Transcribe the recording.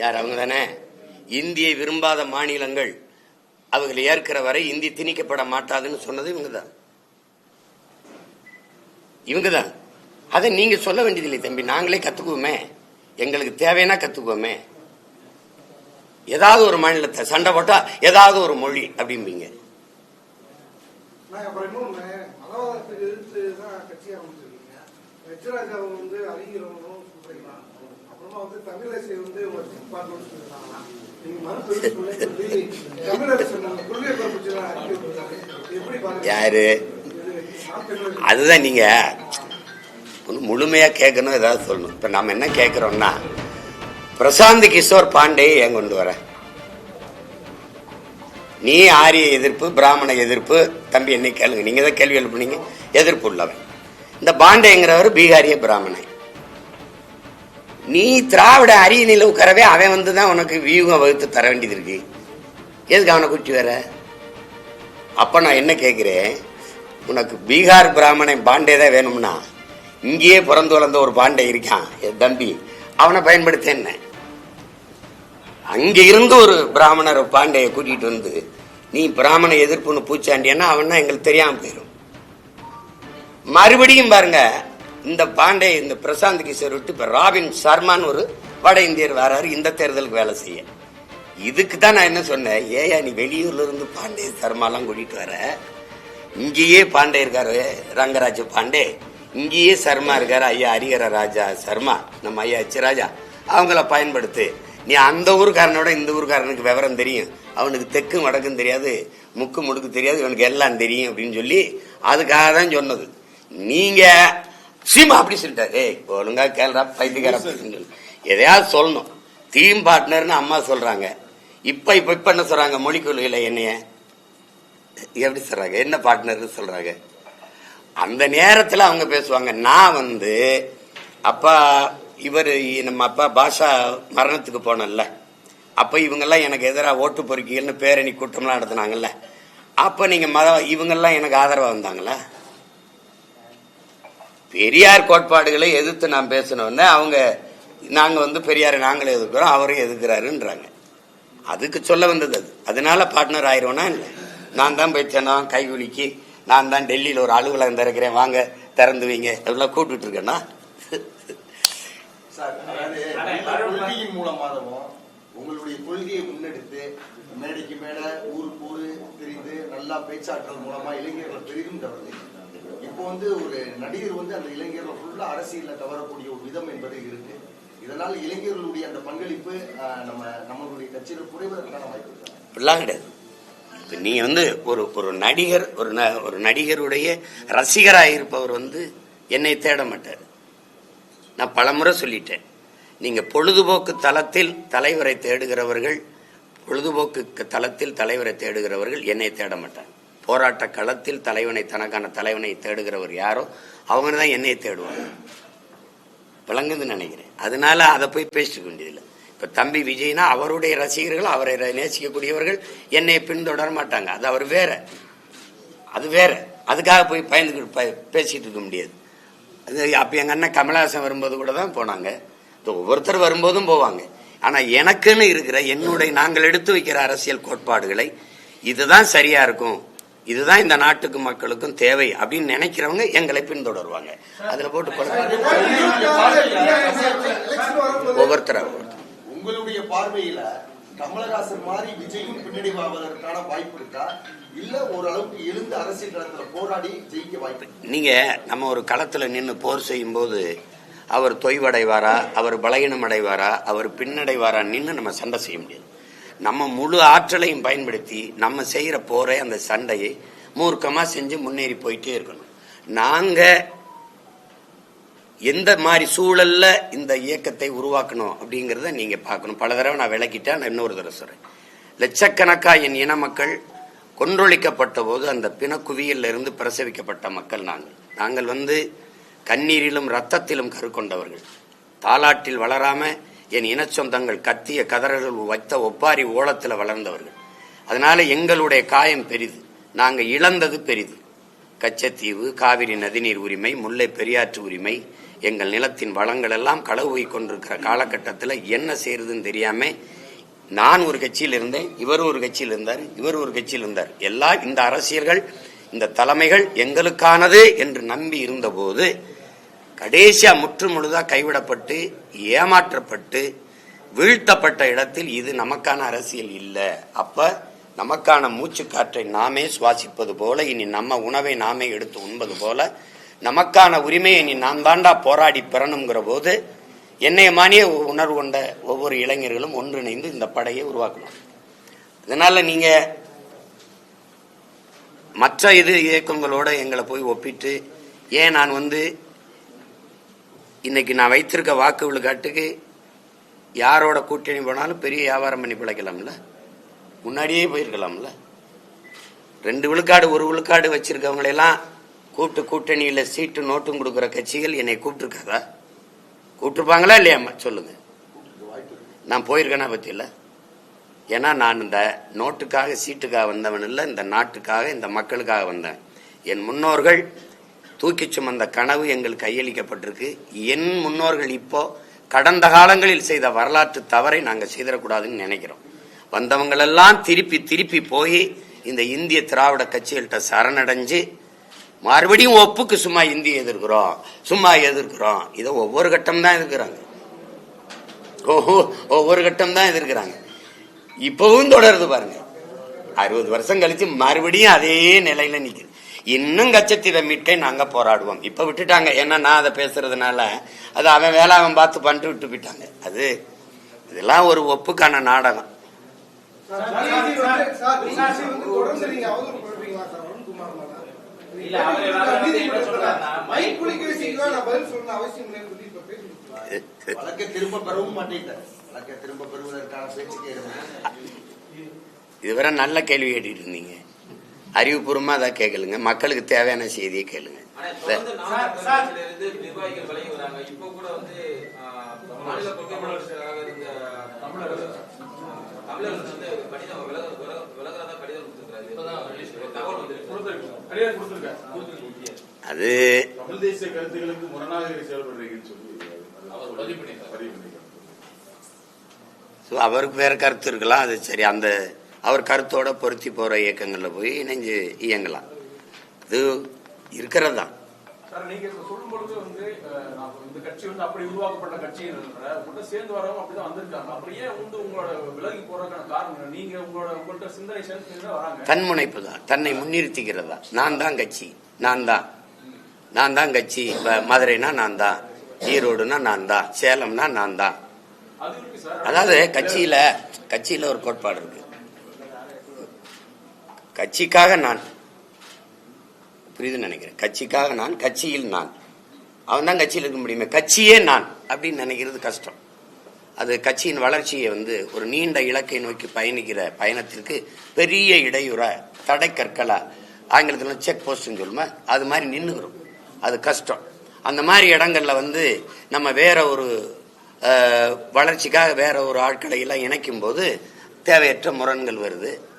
யார் அவங்க தானே? இந்தியை விரும்பாத மாநிலங்கள் அவர்கள் ஏற்கிற வரை இந்தி திணிக்கப்பட மாட்டாதுன்னு சொன்னது இவங்கதான். இவங்கதான் அதை நீங்க சொல்ல வேண்டியதில்லை தம்பி, நாங்களே கத்துக்குவோமே, எங்களுக்கு தேவைன்னா கத்துக்குவோமே. ஏதாவது ஒரு மாநிலத்தை சண்டை போட்டா ஏதாவது ஒரு மொழி அப்படிம்பீங்க. யாரு? அதுதான் நீங்க முழுமையா கேட்கணும், ஏதாவது சொல்லணும். இப்ப நம்ம என்ன கேட்கிறோம்னா, பிரசாந்த் கிஷோர் பாண்டே ஏன் கொண்டு வர? நீ ஆரிய எதிர்ப்பு, பிராமண எதிர்ப்பு, தம்பி என்ன கேளுங்க, நீங்க தான் கேள்வி எழுப்புனீங்க, எதிர்ப்பு உள்ளவன். இந்த பாண்டேங்கிறவர் பீகாரிய பிராமணன். நீ திராவிட அரிய நிலவுக்கரவே அவன் வந்துதான் உனக்கு வியூகம் வகுத்து தர வேண்டியது இருக்கு. எதுக்கு அவனை குட்டி வர? அப்ப நான் என்ன கேட்கிறேன், உனக்கு பீகார் பிராமணன் பாண்டே தான் வேணும்னா இங்கேயே பிறந்து வளர்ந்த ஒரு பாண்டே இருக்கான் என் தம்பி, அவனை பயன்படுத்த என்ன? அங்க இருந்து ஒரு பிராமணர் பாண்டையை கூட்டிட்டு வந்து நீ பிராமண எதிர்ப்புன்னு பூச்சாண்டியன்னா அவன்னா எங்களுக்கு தெரியாம போயிடும். மறுபடியும் பாருங்க, இந்த பாண்டே இந்த பிரசாந்த் கிஷோர் விட்டு இப்ப ராபின் சர்மான்னு ஒரு வட இந்தியர் வராரு இந்த தேர்தலுக்கு வேலை செய்ய. இதுக்கு தான் நான் என்ன சொன்னேன், ஏயா நீ வெளியூர்ல இருந்து பாண்டே சர்மாலாம் கூட்டிட்டு வர, இங்கேயே பாண்டே இருக்காரு ரங்கராஜ பாண்டே, இங்கேயே சர்மா இருக்காரு ஐயா ஹரிஹர ராஜா சர்மா, நம்ம ஐயா எச் ராஜா, அவங்கள பயன்படுத்து. நீ அந்த ஊருக்காரனோட இந்த ஊருக்காரனுக்கு விவரம் தெரியும், அவனுக்கு தெக்கும் வடக்கும் தெரியாது, முக்கு முடுக்கு தெரியாது, இவனுக்கு எல்லாம் தெரியும் அப்படின்னு சொல்லி அதுக்காக தான் சொன்னது. நீங்க சீமா அப்படி சொல்லிட்டாரு, ஒழுங்கா கேள்றா பைத்தியக்கார எதையாவது சொல்லணும். டீம் பார்ட்னர்னு அம்மா சொல்றாங்க, இப்ப என்ன சொல்றாங்க, மொழி கொள்கையில என்னைய எப்படி சொல்றாங்க, என்ன பார்ட்னர் சொல்றாங்க. அந்த நேரத்துல அவங்க பேசுவாங்க. நான் அப்பா இவர் நம்ம அப்பா பாஷா மரணத்துக்கு போனல, அப்ப இவங்கெல்லாம் எனக்கு எதிராக ஓட்டு பொறுக்கிகள்னு பேரணி கூட்டம்லாம் நடத்தினாங்கல்ல, அப்ப நீங்க இவங்கெல்லாம் எனக்கு ஆதரவா வந்தாங்களா? பெரியார் கோட்பாடுகளை எதிர்த்து நான் பேசணும்னு அவங்க நாங்க பெரியாரை நாங்களே எதிர்க்கிறோம், அவரையும் எதிர்க்கிறாருன்றாங்க. அதுக்கு சொல்ல வந்தது அது. அதனால பார்ட்னர் ஆயிரோனா இல்லை. நான் தான் போய் சொன்னோம் கைகுலிக்கு, நான் தான் டெல்லியில ஒரு அலுவலகம் திறக்கிறேன், வாங்க திறந்து வைங்க எல்லாம் கூப்பிட்டு இருக்கேன்னா. கொள்கையின் மூலமாகவும் உங்களுடைய கொள்கையை முன்னெடுத்து மேடைக்கு மேல ஊருக்கு ஊரு தெரிந்து நல்லா பேச்சாற்றல் மூலமா இளைஞர்கள் பெரிதும் தவறு. இப்போ ஒரு நடிகர் அந்த இளைஞர்கள் ஃபுல்லா அரசியல தவறக்கூடிய ஒரு விதம் என்பது இருக்கு. இதனால் இளைஞர்களுடைய அந்த பங்களிப்பு நம்மளுடைய கட்சியில குறைவதற்கான வாய்ப்பு கிடையாது. நீ ஒரு நடிகர் ஒரு நடிகருடைய ரசிகராக இருப்பவர் என்னை தேட மாட்டார். நான் பலமுறை சொல்லிட்டேன், நீங்க பொழுதுபோக்கு தளத்தில் தலைவரை தேடுகிறவர்கள், பொழுதுபோக்கு தளத்தில் தலைவரை தேடுகிறவர்கள் என்னை தேட மாட்டாங்க. போராட்ட களத்தில் தனக்கான தலைவனை தேடுகிறவர் யாரோ அவங்க தான் என்னை தேடுவாங்க. விளங்குதுன்னு நினைக்கிறேன். அதனால அதை போய் பேசிக்க வேண்டியதில்லை. இப்ப தம்பி விஜய்னா அவருடைய ரசிகர்கள், அவரை நேசிக்கக்கூடியவர்கள் என்னை பின்தொடர மாட்டாங்க. அது அவர் வேற, அது வேற. அதுக்காக போய் பயந்துக்கிட்டு பேசிட்டு இருக்க முடியாது. அது அப்ப எங்க அண்ணன் கமலஹாசன் வரும்போது கூட தான் போனாங்க, ஒவ்வொருத்தர் வரும்போதும் போவாங்க. ஆனா எனக்குன்னு இருக்கிற நாங்கள் எடுத்து வைக்கிற அரசியல் கோட்பாடுகளை இதுதான் சரியா இருக்கும், இதுதான் இந்த நாட்டுக்கு மக்களுக்கும் தேவை அப்படின்னு நினைக்கிறவங்க எங்களை பின்தொடருவாங்க. அதுல போட்டு ஒவ்வொருத்தர உங்களுடைய பார்வையில கமலஹாசன் மாதிரி விஜயும் பின்னடைவாவதற்கான வாய்ப்பு இருக்கா, இல்ல ஓரளவுக்கு எழுந்து அரசியல் களத்துல போராடி ஜெயிக்க வாய்ப்பு? நீங்க நம்ம ஒரு களத்துல நின்று போர் செய்யும் போது அவர் தொய்வடைவாரா, அவர் பலகீனம் அடைவாரா, அவர் பின்னடைவாரா நின்று நம்ம சண்டை செய்ய முடியாது. நம்ம முழு ஆற்றலையும் பயன்படுத்தி நம்ம செய்யற போரை, அந்த சண்டையை மூர்க்கமா செஞ்சு முன்னேறி போயிட்டே இருக்கணும். நாங்க எந்த மாதிரி சூழல்ல இந்த இயக்கத்தை உருவாக்கணும் அப்படிங்கறத நீங்க பார்க்கணும். பல தடவை நான் விளக்கிட்டேன், நான் இன்னொரு தடவை சொல்றேன். லட்சக்கணக்கா என் இன மக்கள் கொன்றொழிக்கப்பட்ட போது அந்த பிணக்குவியல்ல இருந்து பிரசவிக்கப்பட்ட மக்கள் நாங்கள் கண்ணீரிலும் ரத்தத்திலும் கருக்கொண்டவர்கள். தாலாட்டில் வளராம என் இன சொந்தங்கள் கத்திய கதறல் வைத்த ஒப்பாரி ஓலத்துல வளர்ந்தவர்கள். அதனால எங்களுடைய காயம் பெரிது, நாங்க இழந்தது பெரிது. கச்சத்தீவு, காவிரி நதிநீர் உரிமை, முல்லை பெரியாற்று உரிமை, எங்கள் நிலத்தின் வளங்கள் எல்லாம் களவு போய் கொண்டிருக்கிற காலகட்டத்தில் என்ன செய்யறதுன்னு தெரியாம நான் ஒரு கட்சியில் இருந்தேன், இவர் ஒரு கட்சியில் இருந்தார், இவர் ஒரு கட்சியில் இருந்தார். எல்லாம் இந்த அரசியல்கள், இந்த தலைமைகள் எங்களுக்கானது என்று நம்பி இருந்தபோது கடைசியா முற்று முழுதா கைவிடப்பட்டு ஏமாற்றப்பட்டு வீழ்த்தப்பட்ட இடத்தில் இது நமக்கான அரசியல் இல்லை. அப்ப நமக்கான மூச்சு காற்றை நாமே சுவாசிப்பது போல, இனி நம்ம உணவை நாமே எடுத்து உண்பது போல, நமக்கான உரிமையை இனி நான் தாண்டா போராடி பெறணுங்கிற போது என்னைய மானிய உணர்வு கொண்ட ஒவ்வொரு இளைஞர்களும் ஒன்றிணைந்து இந்த படையை உருவாக்கணும். இதனால நீங்க மற்ற இயக்கங்களோட எங்களை போய் ஒப்பிட்டு ஏன் நான் இன்னைக்கு நான் வைத்திருக்க வாக்கு விழுக்காட்டுக்கு யாரோட கூட்டணி போனாலும் பெரிய வியாபாரம் பண்ணி பிழைக்கலாம்ல, முன்னாடியே போயிருக்கலாம்ல. 2 விழுக்காடு 1 விழுக்காடு வச்சிருக்கவங்களெல்லாம் கூட்டு கூட்டணியில சீட்டு நோட்டும் கொடுக்குற கட்சிகள் என்னை கூப்பிட்டுருக்காதா? கூப்பிட்டுருப்பாங்களா இல்லையாம்மா சொல்லுங்க. நான் போயிருக்கேனா பத்தி இல்ல. ஏன்னா நான் இந்த நோட்டுக்காக சீட்டுக்காக வந்தவன் இல்லை, இந்த நாட்டுக்காக இந்த மக்களுக்காக வந்தேன். என் முன்னோர்கள் தூக்கி சுமந்த கனவு எங்கள் கையளிக்கப்பட்டிருக்கு. என் முன்னோர்கள் இப்போ கடந்த காலங்களில் செய்த வரலாற்று தவறை நாங்கள் செய்திடக்கூடாதுன்னு நினைக்கிறோம். வந்தவங்களெல்லாம் திருப்பி திருப்பி போய் இந்த இந்திய திராவிட கட்சிகள்கிட்ட சரணடைஞ்சு மறுபடியும் ஒப்புக்கு சும்மா இந்திய எதிர்க்கிறோம், சும்மா எதிர்க்கிறோம். இதை ஒவ்வொரு கட்டம் தான் எதிர்க்கிறாங்க, ஒவ்வொரு கட்டம் தான் எதிர்க்கிறாங்க. இப்பவும் தொடருது பாருங்க. 60 வருஷம் கழிச்சு மறுபடியும் அதே நிலையில நிக்குது. இன்னும் கச்சத்தீவை மீட்க நாங்க போராடுவோம். இப்ப விட்டுட்டாங்க, ஏன்னா நான் அதை பேசுறதுனால அது அவன் வேலை அவன் பார்த்து பண்ணிட்டு விட்டு போயிட்டாங்க. அது இதெல்லாம் ஒரு ஒப்புக்கான நாடகம். இதுவரை நல்ல கேள்வி கேட்டுட்டு இருந்தீங்க, அறிவுபூர்வமா அதை கேட்கலுங்க, மக்களுக்கு தேவையான செய்தியை கேளுங்க. அது அவருக்கு வேற கருத்து இருக்கலாம், அது சரி. அந்த அவர் கருத்தோட பொருத்தி போற இயக்கங்கள்ல போய் இணைஞ்சு இயங்கலாம், அது இருக்கிறது தான். நீங்க சொல்லும் பொழுது இந்த கட்சி அப்படி உருவாக்கப்பட்ட கட்சி சேர்ந்து வரவங்க அப்படிதான் வந்திருக்காங்க. அப்படியே உங்களோட விலகி போறதுக்கான காரணம் நீங்க உங்கள்ட்ட சிந்தனை சேர்த்து வராங்க. தன்முனைப்பு தான், தன்னை முன்னிறுத்திக்கிறதா. நான் தான் கட்சி, நான் தான் கட்சி. மதுரைனா நான் தான், ஈரோடுனா நான் தான், சேலம்னா நான் தான். அதாவது கட்சியில ஒரு கோட்பாடு இருக்கு. கட்சிக்காக நான், புரியுதுன்னு நினைக்கிறேன். கட்சிக்காக நான், கட்சியில் நான். அவன் தான் கட்சியில் இருக்க முடியுமே, கட்சியே நான் அப்படின்னு நினைக்கிறது கஷ்டம். அது கட்சியின் வளர்ச்சியை ஒரு நீண்ட இலக்கை நோக்கி பயணிக்கிற பயணத்திற்கு பெரிய இடையூறா, தடை கற்களா, ஆங்கிலத்தில் செக் போஸ்ட் சொல்லுமா, அது மாதிரி நின்னுகிறோம். அது கஷ்டம். அந்த மாதிரி இடங்கள்ல நம்ம வேற ஒரு வளர்ச்சிக்காக வேற ஒரு ஆட்களை எல்லாம் இணைக்கும் போது தேவையற்ற முரண்கள் வருது.